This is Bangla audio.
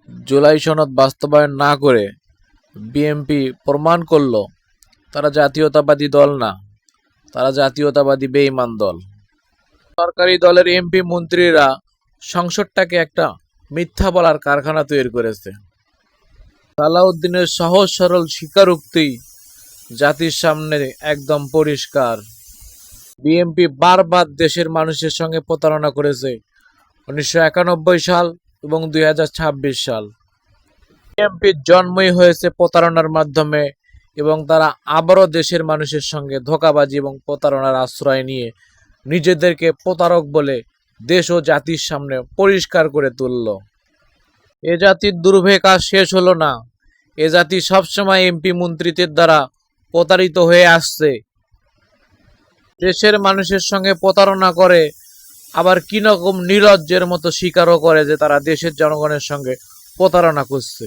জুলাই সনদ বাস্তবায়ন না করে বিএনপি প্রমাণ করল তারা জাতীয়তাবাদী দল না, তারা জাতীয়তাবাদী বেঈমান দল। সরকারি দলের এমপি মন্ত্রীরা সংসদটাকে একটা মিথ্যা বলার কারখানা তৈরি করেছে। সালাউদ্দিনের সহজ সরল স্বীকারোক্তি জাতির সামনে একদম পরিষ্কার। বিএনপি বারবার দেশের মানুষের সঙ্গে প্রতারণা করেছে 1991 সাল এবং 2026 সাল। বিএনপির জন্মই হয়েছে প্রতারণার মাধ্যমে এবং তারা আবারও দেশের মানুষের সঙ্গে ধোঁকাবাজি এবং প্রতারণার আশ্রয় নিয়ে নিজেদেরকে প্রতারক বলে দেশ ও জাতির সামনে পরিষ্কার করে তুলল। এ জাতির দুর্ভোগ আজ শেষ হলো না। এ জাতি সবসময় এমপি মন্ত্রীদের দ্বারা প্রতারিত হয়ে আসছে। দেশের মানুষের সঙ্গে প্রতারণা করে, আবার কি রকম নির্লজ্জের মতো স্বীকারও করে যে তারা দেশের জনগণের সঙ্গে প্রতারণা করছে।